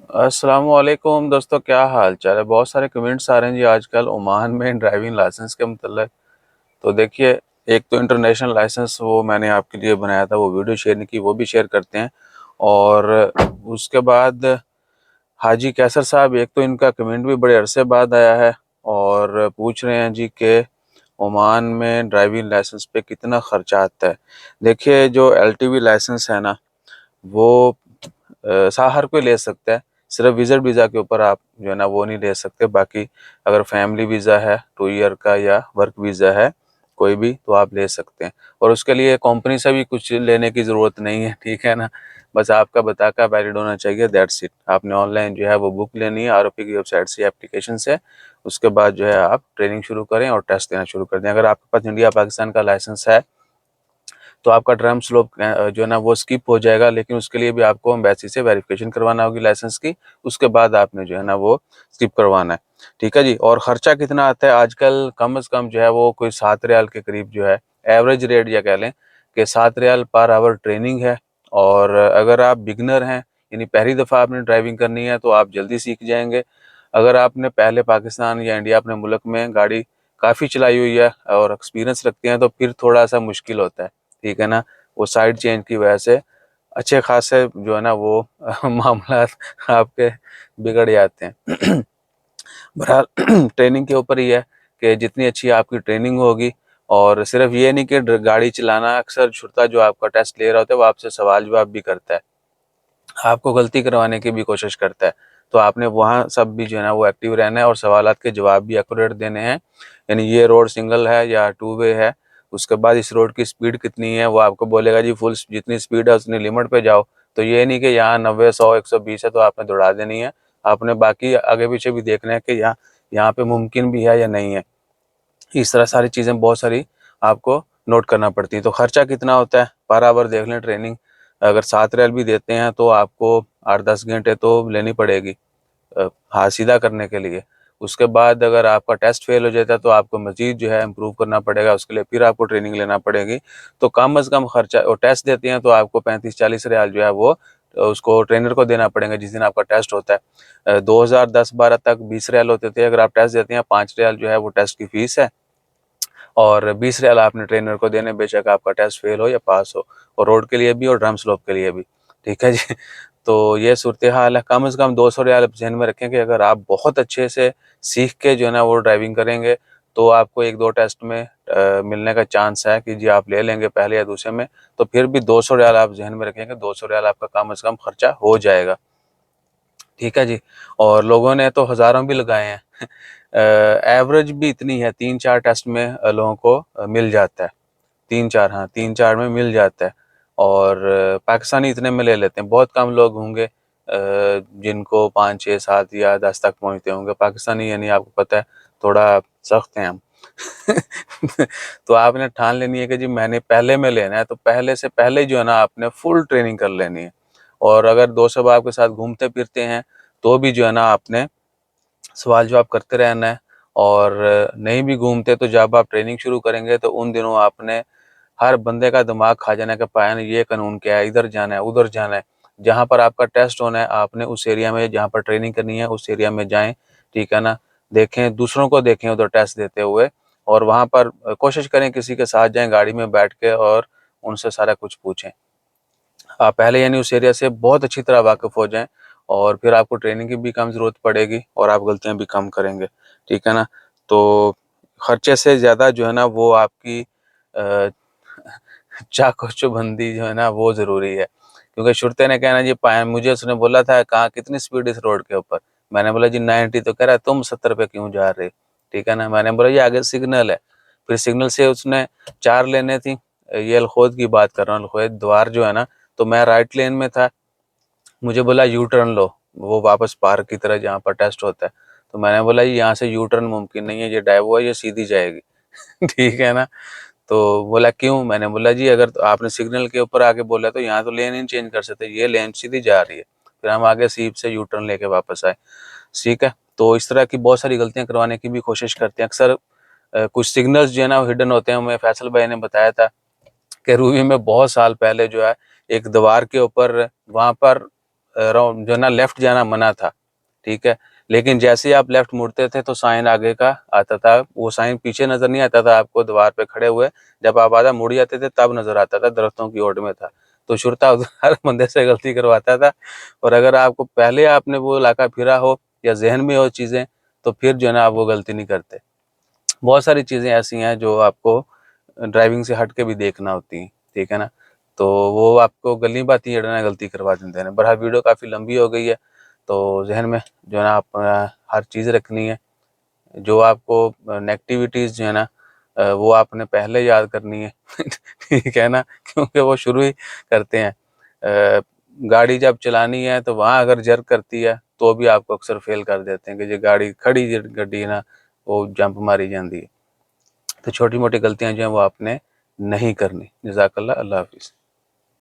अस्सलामुअलैकुम दोस्तों, क्या हाल चाल है। बहुत सारे कमेंट्स आ रहे हैं जी आजकल ओमान में ड्राइविंग लाइसेंस के मतलब। तो देखिए, एक तो इंटरनेशनल लाइसेंस वो मैंने आपके लिए बनाया था, वो वीडियो शेयर नहीं की, वो भी शेयर करते हैं। और उसके बाद हाजी कैसर साहब, एक तो इनका कमेंट भी बड़े अरसे बाद आया है और पूछ रहे हैं जी कि ओमान में ड्राइविंग लाइसेंस पे कितना खर्चा आता है। देखिए, जो एलटीवी लाइसेंस है ना, वो हर कोई ले सकता है। सिर्फ विजिट वीज़ा के ऊपर आप जो है ना वो नहीं ले सकते। बाकी अगर फैमिली वीज़ा है 2 ईयर का या वर्क वीज़ा है कोई भी, तो आप ले सकते हैं। और उसके लिए कंपनी से भी कुछ लेने की ज़रूरत नहीं है, ठीक है ना। बस आपका बताका वैलिड होना चाहिए, दैट्स इट। आपने ऑनलाइन जो है वो बुक लेनी है आरओपी की वेबसाइट से, एप्लीकेशन से। उसके बाद जो है आप ट्रेनिंग शुरू करें और टेस्ट देना शुरू कर दें। अगर आपके पास इंडिया पाकिस्तान का लाइसेंस है तो आपका ड्रम स्लोप जो है ना वो स्किप हो जाएगा, लेकिन उसके लिए भी आपको एम्बेसी से वेरिफिकेशन करवाना होगी लाइसेंस की। उसके बाद आपने जो है ना वो स्किप करवाना है, ठीक है जी। और खर्चा कितना आता है आजकल, कम से कम जो है वो कोई 7 रियाल के करीब जो है एवरेज रेट, या कह लें कि 7 रियाल पर आवर ट्रेनिंग है। और अगर आप बिगनर हैं, यानी पहली दफ़ा आपने ड्राइविंग करनी है, तो आप जल्दी सीख जाएंगे। अगर आपने पहले पाकिस्तान या इंडिया अपने मुल्क में गाड़ी काफ़ी चलाई हुई है और एक्सपीरियंस रखते हैं, तो फिर थोड़ा सा मुश्किल होता है, ठीक है ना। वो साइड चेंज की वजह से अच्छे खासे जो है ना वो मामला आपके बिगड़ जाते हैं। बहरहाल ट्रेनिंग के ऊपर ही है कि जितनी अच्छी आपकी ट्रेनिंग होगी। और सिर्फ ये नहीं कि गाड़ी चलाना, अक्सर छुड़ता जो आपका टेस्ट ले रहा होता है वो आपसे सवाल जवाब भी करता है, आपको गलती करवाने की भी कोशिश करता है। तो आपने वहाँ सब भी जो है ना वो एक्टिव रहना है और सवालात के जवाब भी एक्यूरेट देने हैं। यानी ये रोड सिंगल है या टू वे है, उसके बाद इस रोड की स्पीड कितनी है, वो आपको बोलेगा जी फुल जितनी स्पीड है उतनी लिमिट पे जाओ। तो ये नहीं कि यहाँ 90 100 120 है तो आपने दौड़ा देनी है। आपने बाकी आगे पीछे भी देखना है कि यहाँ यहाँ पे मुमकिन भी है या नहीं है। इस तरह सारी चीज़ें बहुत सारी आपको नोट करना पड़ती है। तो खर्चा कितना होता है पर आवर देख लें। ट्रेनिंग अगर 7 रियाल भी देते हैं तो आपको 8-10 घंटे तो लेनी पड़ेगी हाथ सीधा करने के लिए। उसके बाद अगर आपका टेस्ट फेल हो जाता है तो आपको मज़ीद जो है इम्प्रूव करना पड़ेगा, उसके लिए फिर आपको ट्रेनिंग लेना पड़ेगी। तो कम अज़ कम खर्चा, और टेस्ट देते हैं तो आपको 35-40 रियाल जो है वो उसको ट्रेनर को देना पड़ेगा जिस दिन आपका टेस्ट होता है। 2010-12 तक 20 रियाल होते थे। अगर आप टेस्ट देते हैं, 5 रियाल जो है वो टेस्ट की फ़ीस है और 20 रियाल आपने ट्रेनर को देने, बेशक आपका टेस्ट फेल हो या पास हो। और रोड के लिए भी और ड्रम स्लोप के लिए भी, ठीक है जी। तो ये सूरत हाल है। कम से कम 200 रियाल जहन में रखें कि अगर आप बहुत अच्छे से सीख के जो है ना वो ड्राइविंग करेंगे तो आपको 1-2 टेस्ट में मिलने का चांस है कि जी आप ले लेंगे पहले या दूसरे में। तो फिर भी 200 रियाल आप जहन में रखेंगे, 200 रियाल आपका कम से कम खर्चा हो जाएगा, ठीक है जी। और लोगों ने तो हज़ारों भी लगाए हैं। एवरेज भी इतनी है, 3-4 टेस्ट में लोगों को मिल जाता है। 3-4, हाँ 3-4 में मिल जाता है। और पाकिस्तानी इतने में ले लेते हैं। बहुत कम लोग होंगे जिनको 5-6-7 या 10 तक पहुंचते होंगे। पाकिस्तानी यानी आपको पता है थोड़ा सख्त हैं हम। तो आपने ठान लेनी है कि जी मैंने पहले में लेना है, तो पहले से पहले जो है ना आपने फुल ट्रेनिंग कर लेनी है। और अगर दोस्त सब आपके साथ घूमते फिरते हैं तो भी जो है ना आपने सवाल जवाब करते रहना है। और नहीं भी घूमते तो जब आप ट्रेनिंग शुरू करेंगे तो उन दिनों आपने हर बंदे का दिमाग खा जाने का पाया ना, ये कानून क्या है, इधर जाना है उधर जाना है। जहाँ पर आपका टेस्ट होना है आपने उस एरिया में, जहाँ पर ट्रेनिंग करनी है उस एरिया में जाएं, ठीक है ना। देखें, दूसरों को देखें उधर टेस्ट देते हुए। और वहाँ पर कोशिश करें किसी के साथ जाएं गाड़ी में बैठ के और उनसे सारा कुछ पूछें। आप पहले यानी उस एरिया से बहुत अच्छी तरह वाकिफ हो जाएं और फिर आपको ट्रेनिंग की भी कम ज़रूरत पड़ेगी और आप गलतियां भी कम करेंगे, ठीक है ना। तो खर्चे से ज़्यादा जो है ना वो आपकी चाको चौबंदी जो है ना वो ज़रूरी है। क्योंकि शुरते ने कहना जी पाया, मुझे उसने बोला था कहाँ कितनी स्पीड इस रोड के ऊपर। मैंने बोला जी 90। तो कह रहा है तुम 70 पे क्यों जा रहे, ठीक है ना। मैंने बोला ये आगे सिग्नल है। फिर सिग्नल से उसने 4 लेने थी। ये अलखोद की बात कर रहा हूँ, अलखोद द्वार जो है ना। तो मैं राइट लेन में था, मुझे बोला यू टर्न लो, वो वापस पार्क की तरह जहाँ पर टेस्ट होता है। तो मैंने बोला ये यहाँ से यू टर्न मुमकिन नहीं है, ये ड्राइव है, ये सीधी जाएगी। ठीक है ना। तो बोला क्यों, मैंने बोला जी अगर तो आपने सिग्नल के ऊपर आके बोला तो यहाँ तो लेन ही चेंज कर सकते, ये लेन सीधी जा रही है। फिर हम आगे सीप से यू टर्न लेके वापस आए, ठीक है। तो इस तरह की बहुत सारी गलतियां करवाने की भी कोशिश करते हैं अक्सर। कुछ सिग्नल्स जो है ना हिडन होते हैं। हमें फैसल भाई ने बताया था कि रूबी में बहुत साल पहले जो है एक दीवार के ऊपर, वहाँ पर राउंड जो है ना लेफ्ट जाना मना था, ठीक है। लेकिन जैसे ही आप लेफ्ट मुड़ते थे तो साइन आगे का आता था, वो साइन पीछे नजर नहीं आता था आपको दीवार पे खड़े हुए, जब आप आधा मुड़ जाते थे तब नजर आता था, दरख्तों की ओट में था। तो शुरता हर बंदे से गलती करवाता था, और अगर आपको पहले आपने वो इलाका फिरा हो या जहन में हो चीजें, तो फिर जो है ना आप वो गलती नहीं करते। बहुत सारी चीजें ऐसी हैं जो आपको ड्राइविंग से हट के भी देखना होती हैं, ठीक है ना। तो वो आपको गली बात ही ना गलती करवा देते हैं। बहरहाल वीडियो काफ़ी लंबी हो गई है, तो जहन में जो है ना आप हर चीज़ रखनी है। जो आपको नेगेटिविटीज़ जो है ना वो आपने पहले याद करनी है ठीक है ना, क्योंकि वो शुरू ही करते हैं। गाड़ी जब चलानी है तो वहाँ अगर जर्क करती है तो भी आपको अक्सर फेल कर देते हैं कि जो गाड़ी खड़ी गड्डी है ना वो जंप मारी जाती है। तो छोटी मोटी गलतियां जो हैं वो आपने नहीं करनी। जज़ाकल्लाह, अल्लाह हाफिज़।